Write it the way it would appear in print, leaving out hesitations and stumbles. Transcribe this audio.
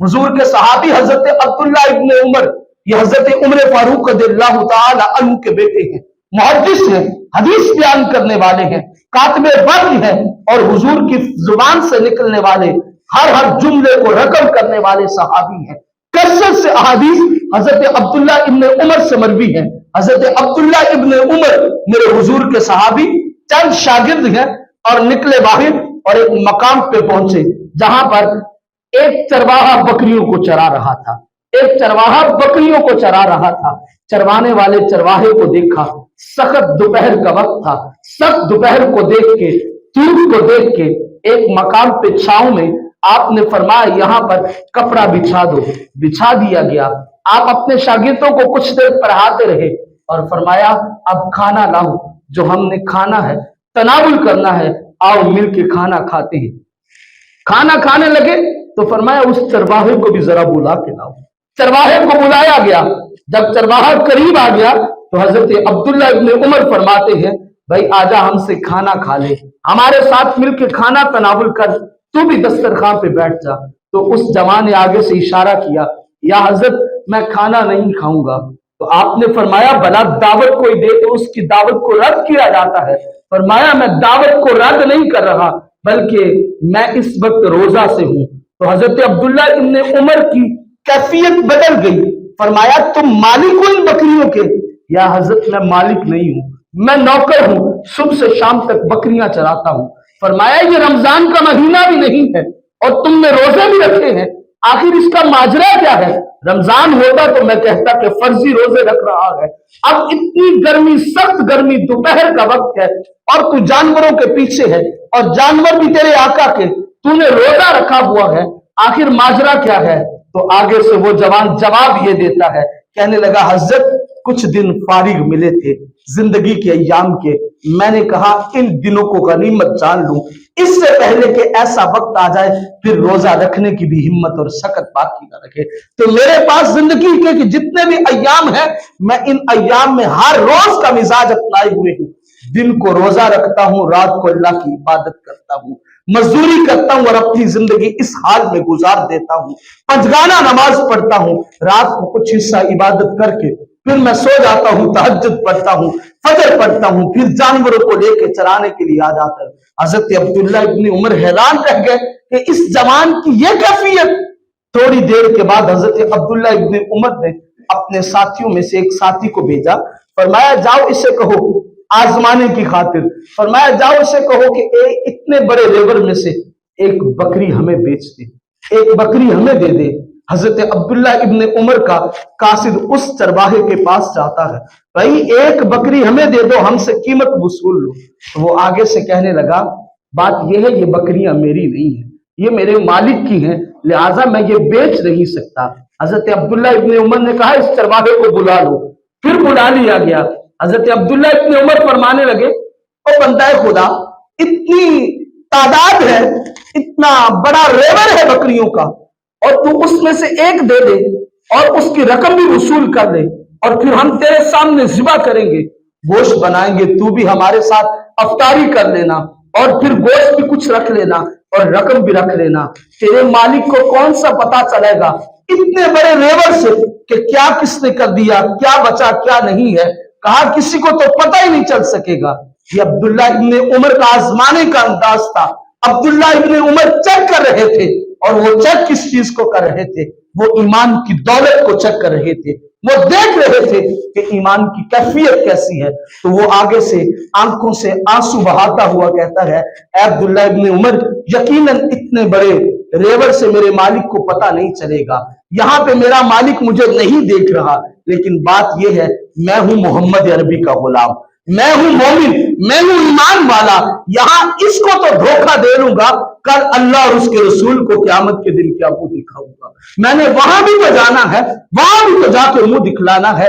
हुजूर के सहाबी हजरत अब्दुल्ला इब्न उमर, ये हजरत उमर फारूक रज़ियल्लाहु ताला अन्हु के बेटे हैं, मुहद्दिस हैं, हदीस बयान करने वाले हैं, कातिबे वही हैं और हुजूर की जुबान से निकलने वाले हर जुमले को रकम करने वाले सहाबी हैं। कसरत से अहादीस हजरत अब्दुल्ला इब्न उमर से मरवी है। हजरत अब्दुल्ला इब्न उमर मेरे हुजूर के सहाबी चंद शागिर्द हैं और निकले बाहर और एक मकाम पे पहुंचे जहां पर एक चरवाहा बकरियों को चरा रहा था। एक चरवाहा बकरियों को चरा रहा था। चरवाने वाले चरवाहे को देखा, सख्त दोपहर का वक्त था। सख्त दोपहर को देख के, धूप को देख के एक मकाम पे छांव में आपने फरमाया यहाँ पर कपड़ा बिछा दो। बिछा दिया गया। आप अपने शागिर्दों को कुछ देर पढ़ाते रहे और फरमाया अब खाना लाओ, जो हमने खाना है तनावुल करना है, आओ मिल के खाना खाते हैं। खाना खाने लगे तो फरमाया उस चरवाहे को भी जरा बुला के लाओ। चरवाहे को बुलाया गया। जब चरवाहा करीब आ गया तो हजरत अब्दुल्ला इब्न उमर फरमाते हैं भाई आजा हमसे खाना खा ले, हमारे साथ मिलके खाना तनावुल कर, तू भी दस्तरखान पे बैठ जा। तो उस जवान ने आगे से इशारा किया, या हजरत मैं खाना नहीं खाऊंगा। तो आपने फरमाया भला दावत कोई दे तो उसकी दावत को रद्द किया जाता है। फरमाया मैं दावत को रद्द नहीं कर रहा, बल्कि मैं इस वक्त रोजा से हूं। तो हजरत अब्दुल्ला इब्न उमर की कैफियत बदल गई। फरमाया तुम मालिक हो इन बकरियों के? या हजरत मैं मालिक नहीं हूं, मैं नौकर हूं, सुबह से शाम तक बकरियां चराता हूं। फरमाया ये रमजान का महीना भी नहीं है और तुमने रोजे भी रखे हैं, आखिर इसका माजरा क्या है? रमजान होता तो मैं कहता कि फर्जी रोजे रख रहा है, अब इतनी गर्मी, सख्त गर्मी, दोपहर का वक्त है और तू जानवरों के पीछे है और जानवर भी तेरे आका के, तूने रोजा रखा हुआ है, आखिर माजरा क्या है? तो आगे से वो जवान जवाब ये देता है, कहने लगा हजरत कुछ दिन फारिग मिले थे जिंदगी के अय्याम के, मैंने कहा इन दिनों को गनीमत जान लूं, इससे पहले कि ऐसा वक्त आ जाए फिर रोजा रखने की भी हिम्मत और सकत बाकी न रखे। तो मेरे पास जिंदगी के जितने भी अय्याम हैं, मैं इन अय्याम में हर रोज का मिजाज अपनाए हुए हूं। दिन को रोजा रखता हूं, रात को अल्लाह की इबादत करता हूं, मजदूरी करता हूं और अपनी जिंदगी इस हाल में गुजार देता हूं। पंजगाना नमाज पढ़ता हूं, रात को कुछ हिस्सा इबादत करके फिर मैं सो जाता हूं, तहज्जुद पढ़ता हूं, फजर पढ़ता हूं, फिर जानवरों को लेके चराने के लिए आ जाता है। हजरत अब्दुल्ला इब्न उमर हैरान रह गए कि इस जवान की ये कैफियत। थोड़ी देर के बाद हजरत अब्दुल्ला इब्न उमर ने अपने साथियों में से एक साथी को भेजा। फरमाया जाओ इसे कहो आजमाने की खातिर, फरमाया जाओ इसे कहो कि इतने बड़े रेवर में से एक बकरी हमें बेच दे, एक बकरी हमें दे दे। हजरत अब्दुल्ला इब्न उमर का कासिद उस चरवाहे के पास जाता है, भाई एक बकरी हमें दे दो, हमसे कीमत वसूल लो। तो वो आगे से कहने लगा बात यह है ये बकरियां मेरी नहीं है, ये मेरे मालिक की हैं, लिहाजा मैं ये बेच नहीं सकता। हजरत अब्दुल्ला इब्न उमर ने कहा इस चरवाहे को बुला लो। फिर बुला लिया गया। हजरत अब्दुल्ला इब्न उमर फरमाने लगे ओ बंदा खुदा, इतनी तादाद है, इतना बड़ा रेवर है बकरियों का, और तू उसमें से एक दे दे और उसकी रकम भी वसूल कर ले और फिर हम तेरे सामने ज़िबा करेंगे, गोश्त बनाएंगे, तू भी हमारे साथ अफ्तारी कर लेना और फिर गोश्त भी कुछ रख लेना और रकम भी रख लेना। तेरे मालिक को कौन सा पता चलेगा इतने बड़े रेवर से कि क्या किसने कर दिया, क्या बचा क्या नहीं है। कहा किसी को तो पता ही नहीं चल सकेगा। ये अब्दुल्ला इब्न उमर का आजमाने का अंदाज था। अब्दुल्ला इब्न उमर चेक कर रहे थे और वो चेक किस चीज को कर रहे थे? वो ईमान की दौलत को चेक कर रहे थे। वो देख रहे थे कि ईमान की कैफियत कैसी है। तो वो आगे से आंखों से आंसू बहाता हुआ कहता है अब्दुल्ला इब्न उमर, यकीनन इतने बड़े रेवर से मेरे मालिक को पता नहीं चलेगा। यहाँ पे मेरा मालिक मुझे नहीं देख रहा, लेकिन बात यह है मैं हूं मोहम्मद अरबी का गुलाम, मैं हूं मोमिन, मैं हूं ईमान वाला। यहाँ इसको तो धोखा दे लूंगा, कल अल्लाह और उसके रसूल को क़यामत के दिन क्या मुंह दिखाऊंगा। मैंने वहां भी तो जाना है, वहां भी तो जाके मुंह दिखलाना है।